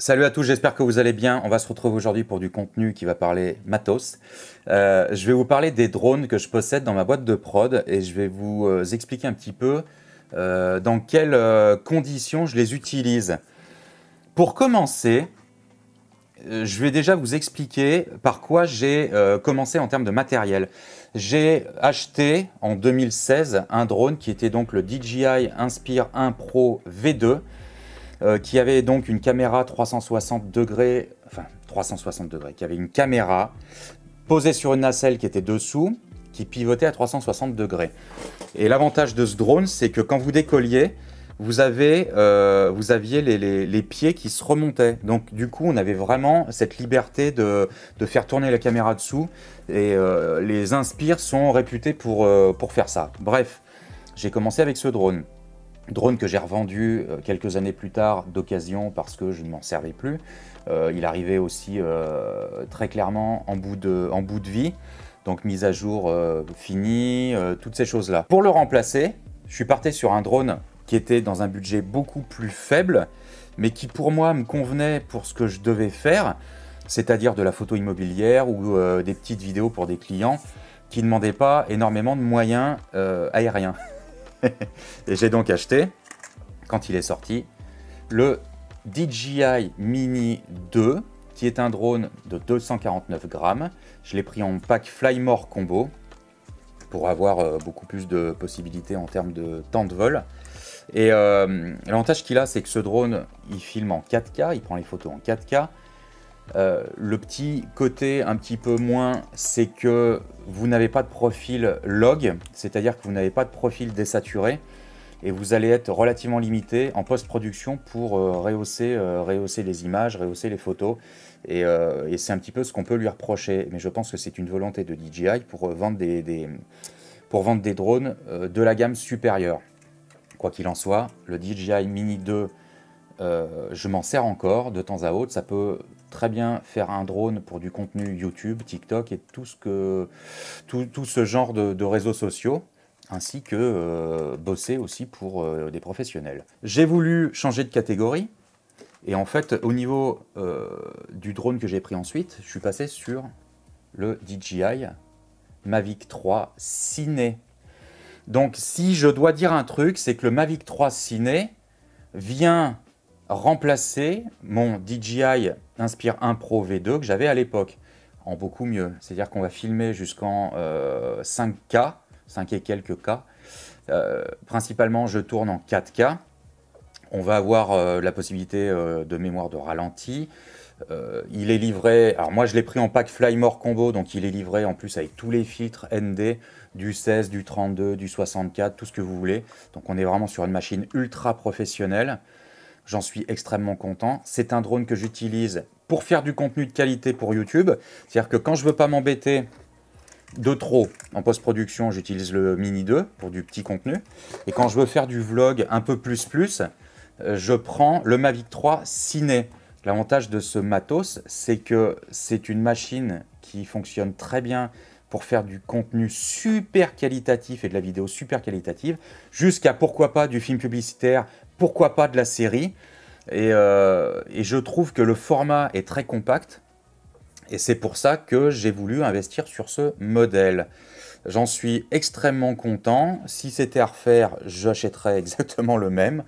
Salut à tous, j'espère que vous allez bien. On va se retrouver aujourd'hui pour du contenu qui va parler matos. Je vais vous parler des drones que je possède dans ma boîte de prod et je vais vous expliquer un petit peu dans quelles conditions je les utilise. Pour commencer, je vais déjà vous expliquer par quoi j'ai commencé en termes de matériel. J'ai acheté en 2016 un drone qui était donc le DJI Inspire 1 Pro V2. Qui avait donc une caméra 360 degrés, qui avait une caméra posée sur une nacelle qui était dessous, qui pivotait à 360 degrés. Et l'avantage de ce drone, c'est que quand vous décolliez, vous aviez les pieds qui se remontaient. Donc du coup, on avait vraiment cette liberté de faire tourner la caméra dessous. Et les Inspire sont réputés pour faire ça. Bref, j'ai commencé avec ce drone. Drone que j'ai revendu quelques années plus tard d'occasion parce que je ne m'en servais plus. Il arrivait aussi très clairement en bout de vie. Donc mise à jour finie, toutes ces choses-là. Pour le remplacer, je suis parti sur un drone qui était dans un budget beaucoup plus faible, mais qui pour moi me convenait pour ce que je devais faire, c'est-à-dire de la photo immobilière ou des petites vidéos pour des clients qui ne demandaient pas énormément de moyens aériens. Et j'ai donc acheté, quand il est sorti, le DJI Mini 2, qui est un drone de 249 grammes. Je l'ai pris en pack Flymore Combo pour avoir beaucoup plus de possibilités en termes de temps de vol. Et l'avantage qu'il a, c'est que ce drone, il filme en 4K, il prend les photos en 4K. Le petit côté un petit peu moins, c'est que vous n'avez pas de profil log, c'est-à-dire que vous n'avez pas de profil désaturé et vous allez être relativement limité en post-production pour rehausser les images, rehausser les photos. Et c'est un petit peu ce qu'on peut lui reprocher. Mais je pense que c'est une volonté de DJI pour vendre des drones de la gamme supérieure. Quoi qu'il en soit, le DJI Mini 2, je m'en sers encore de temps à autre. Ça peut très bien faire un drone pour du contenu YouTube, TikTok et tout ce genre de réseaux sociaux, ainsi que bosser aussi pour des professionnels. J'ai voulu changer de catégorie et en fait au niveau du drone que j'ai pris ensuite, je suis passé sur le DJI Mavic 3 Cine. Donc si je dois dire un truc, c'est que le Mavic 3 Cine vient remplacer mon DJI Inspire 1 Pro V2 que j'avais à l'époque, en beaucoup mieux. C'est-à-dire qu'on va filmer jusqu'en 5K, 5 et quelques K. Principalement, je tourne en 4K. On va avoir la possibilité de mémoire de ralenti. Il est livré, alors moi je l'ai pris en pack Flymore Combo, donc il est livré en plus avec tous les filtres ND, du 16, du 32, du 64, tout ce que vous voulez. Donc on est vraiment sur une machine ultra professionnelle. J'en suis extrêmement content. C'est un drone que j'utilise pour faire du contenu de qualité pour YouTube. C'est-à-dire que quand je ne veux pas m'embêter de trop en post-production, j'utilise le Mini 2 pour du petit contenu. Et quand je veux faire du vlog un peu plus, je prends le Mavic 3 Cine. L'avantage de ce matos, c'est que c'est une machine qui fonctionne très bien pour faire du contenu super qualitatif et de la vidéo super qualitative, jusqu'à pourquoi pas du film publicitaire, pourquoi pas de la série. Et je trouve que le format est très compact. Et c'est pour ça que j'ai voulu investir sur ce modèle. J'en suis extrêmement content. Si c'était à refaire, j'achèterais exactement le même.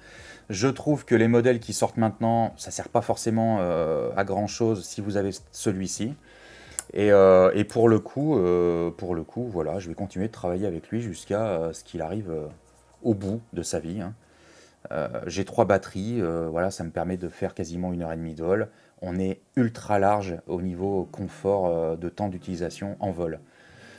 Je trouve que les modèles qui sortent maintenant, ça ne sert pas forcément à grand chose si vous avez celui-ci. Et pour le coup, voilà, je vais continuer de travailler avec lui jusqu'à ce qu'il arrive au bout de sa vie, hein. J'ai 3 batteries, voilà, ça me permet de faire quasiment 1h30 de vol. On est ultra large au niveau confort de temps d'utilisation en vol.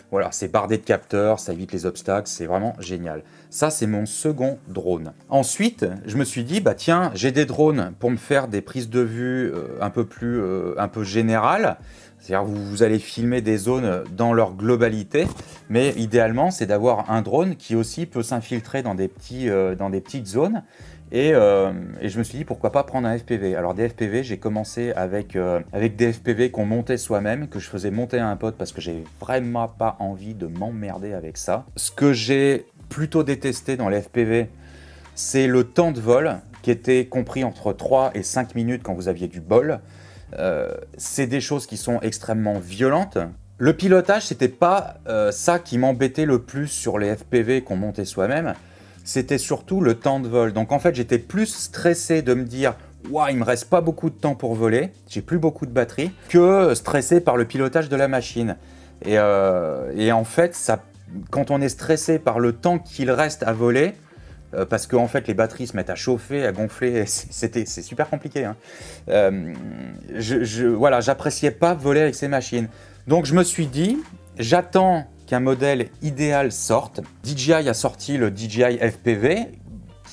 Voilà, c'est bardé de capteurs, ça évite les obstacles, c'est vraiment génial. Ça, c'est mon second drone. Ensuite, je me suis dit, bah tiens, j'ai des drones pour me faire des prises de vue un peu générales. C'est-à-dire vous allez filmer des zones dans leur globalité, mais idéalement, c'est d'avoir un drone qui aussi peut s'infiltrer dans des petites zones. Et je me suis dit, pourquoi pas prendre un FPV. Alors des FPV, j'ai commencé avec des FPV qu'on montait soi-même, que je faisais monter à un pote parce que j'ai vraiment pas envie de m'emmerder avec ça. Ce que j'ai plutôt détesté dans les FPV, c'est le temps de vol qui étaient compris entre 3 et 5 minutes quand vous aviez du bol. C'est des choses qui sont extrêmement violentes. Le pilotage, c'était pas ça qui m'embêtait le plus sur les FPV qu'on montait soi-même. C'était surtout le temps de vol. Donc en fait, j'étais plus stressé de me dire « Ouah, il me reste pas beaucoup de temps pour voler, j'ai plus beaucoup de batterie », que stressé par le pilotage de la machine. Et en fait, ça, quand on est stressé par le temps qu'il reste à voler, parce qu'en fait les batteries se mettent à chauffer, à gonfler, c'est super compliqué. Hein. Voilà, j'appréciais pas voler avec ces machines. Donc je me suis dit, j'attends qu'un modèle idéal sorte. DJI a sorti le DJI FPV.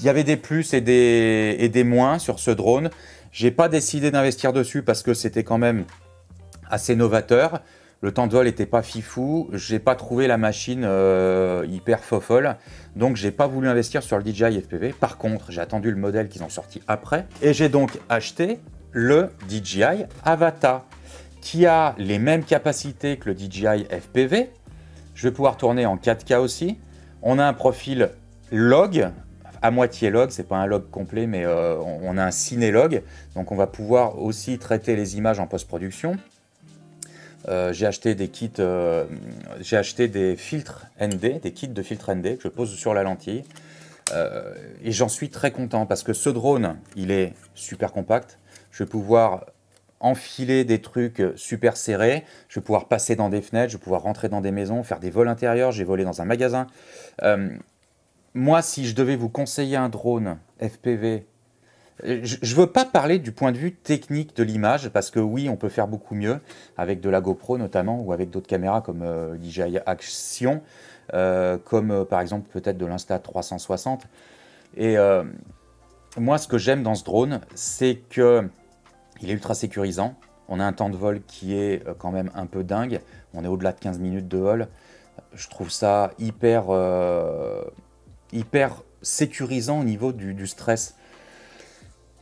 Il y avait des plus et des moins sur ce drone. J'ai pas décidé d'investir dessus parce que c'était quand même assez novateur. Le temps de vol n'était pas fifou, j'ai pas trouvé la machine hyper fofolle, donc j'ai pas voulu investir sur le DJI FPV. Par contre, j'ai attendu le modèle qu'ils ont sorti après, et j'ai donc acheté le DJI Avata, qui a les mêmes capacités que le DJI FPV. Je vais pouvoir tourner en 4K aussi. On a un profil log, à moitié log, c'est pas un log complet, mais on a un ciné-log, donc on va pouvoir aussi traiter les images en post-production. J'ai acheté des kits, j'ai acheté des filtres ND, des kits de filtres ND que je pose sur la lentille. Et j'en suis très content parce que ce drone, il est super compact. Je vais pouvoir enfiler des trucs super serrés. Je vais pouvoir passer dans des fenêtres, je vais pouvoir rentrer dans des maisons, faire des vols intérieurs. J'ai volé dans un magasin. Moi, si je devais vous conseiller un drone FPV, je ne veux pas parler du point de vue technique de l'image, parce que oui, on peut faire beaucoup mieux, avec de la GoPro notamment, ou avec d'autres caméras comme DJI Action, comme par exemple peut-être de l'Insta360. Et moi, ce que j'aime dans ce drone, c'est qu'il est ultra sécurisant. On a un temps de vol qui est quand même un peu dingue. On est au-delà de 15 minutes de vol. Je trouve ça hyper sécurisant au niveau du stress.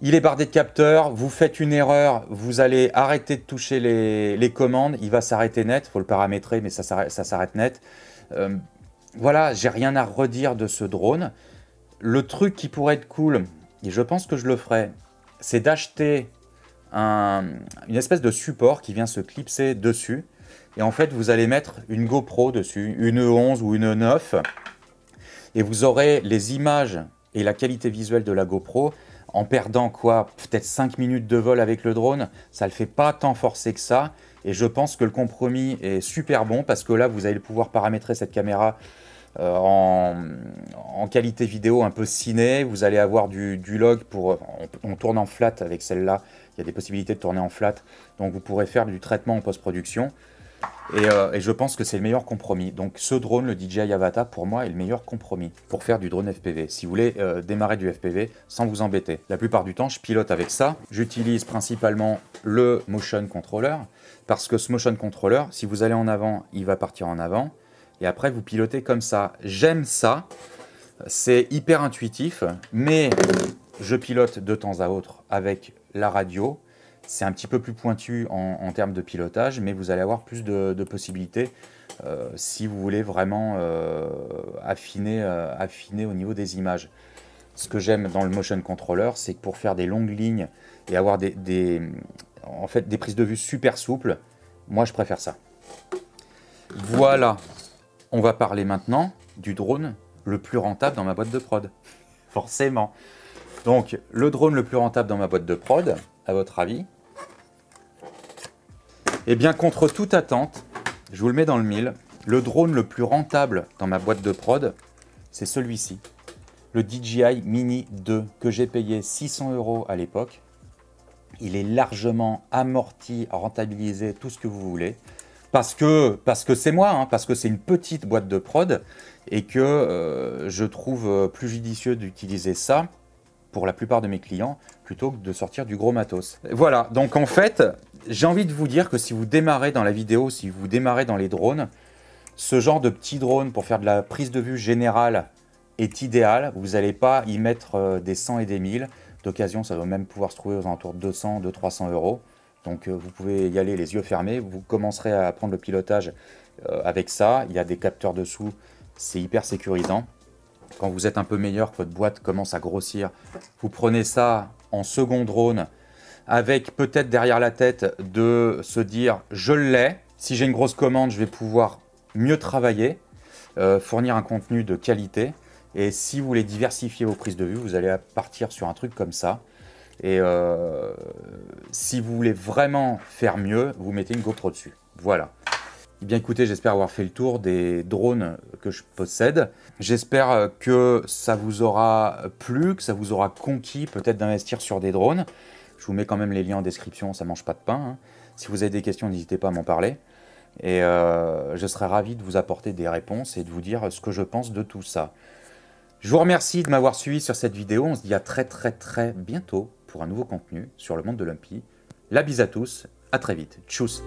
Il est bardé de capteurs, vous faites une erreur, vous allez arrêter de toucher les commandes, il va s'arrêter net, il faut le paramétrer, mais ça s'arrête net. Voilà, j'ai rien à redire de ce drone. Le truc qui pourrait être cool, et je pense que je le ferai, c'est d'acheter une espèce de support qui vient se clipser dessus. Et en fait, vous allez mettre une GoPro dessus, une 11 ou une 9, et vous aurez les images et la qualité visuelle de la GoPro. En perdant quoi, peut-être 5 minutes de vol avec le drone, ça ne le fait pas tant forcer que ça. Et je pense que le compromis est super bon parce que là, vous allez pouvoir paramétrer cette caméra en qualité vidéo un peu ciné. Vous allez avoir du log pour... On tourne en flat avec celle-là. Il y a des possibilités de tourner en flat. Donc vous pourrez faire du traitement en post-production. Et je pense que c'est le meilleur compromis. Donc ce drone, le DJI Avata, pour moi, est le meilleur compromis pour faire du drone FPV. Si vous voulez démarrer du FPV sans vous embêter. La plupart du temps, je pilote avec ça. J'utilise principalement le motion controller. Parce que ce motion controller, si vous allez en avant, il va partir en avant. Et après, vous pilotez comme ça. J'aime ça. C'est hyper intuitif. Mais je pilote de temps à autre avec la radio. C'est un petit peu plus pointu en termes de pilotage, mais vous allez avoir plus de possibilités si vous voulez vraiment affiner au niveau des images. Ce que j'aime dans le motion controller, c'est que pour faire des longues lignes et avoir en fait, des prises de vue super souples, moi je préfère ça. Voilà, on va parler maintenant du drone le plus rentable dans ma boîte de prod. Forcément. Donc, le drone le plus rentable dans ma boîte de prod, à votre avis? Eh bien, contre toute attente, je vous le mets dans le mille, le drone le plus rentable dans ma boîte de prod, c'est celui-ci. Le DJI Mini 2, que j'ai payé 600 € à l'époque. Il est largement amorti, rentabilisé, tout ce que vous voulez. Parce que c'est moi, hein, parce que c'est une petite boîte de prod et que je trouve plus judicieux d'utiliser ça pour la plupart de mes clients, plutôt que de sortir du gros matos. Voilà, donc en fait, j'ai envie de vous dire que si vous démarrez dans la vidéo, si vous démarrez dans les drones, ce genre de petit drone pour faire de la prise de vue générale est idéal. Vous n'allez pas y mettre des 100 et des 1000. D'occasion, ça va même pouvoir se trouver aux alentours de 200, 300 €. Donc vous pouvez y aller les yeux fermés. Vous commencerez à apprendre le pilotage avec ça. Il y a des capteurs dessous, c'est hyper sécurisant. quand vous êtes un peu meilleur, que votre boîte commence à grossir, vous prenez ça en second drone, avec peut-être derrière la tête de se dire « je l'ai ». Si j'ai une grosse commande, je vais pouvoir mieux travailler, fournir un contenu de qualité. Et si vous voulez diversifier vos prises de vue, vous allez partir sur un truc comme ça. Et si vous voulez vraiment faire mieux, vous mettez une GoPro dessus. Voilà. Eh bien écoutez, j'espère avoir fait le tour des drones que je possède. J'espère que ça vous aura plu, que ça vous aura conquis peut-être d'investir sur des drones. Je vous mets quand même les liens en description, ça ne mange pas de pain, hein. Si vous avez des questions, n'hésitez pas à m'en parler. Et je serai ravi de vous apporter des réponses et de vous dire ce que je pense de tout ça. Je vous remercie de m'avoir suivi sur cette vidéo. On se dit à très bientôt pour un nouveau contenu sur le monde de l'Humpy. La bise à tous, à très vite. Tchuss.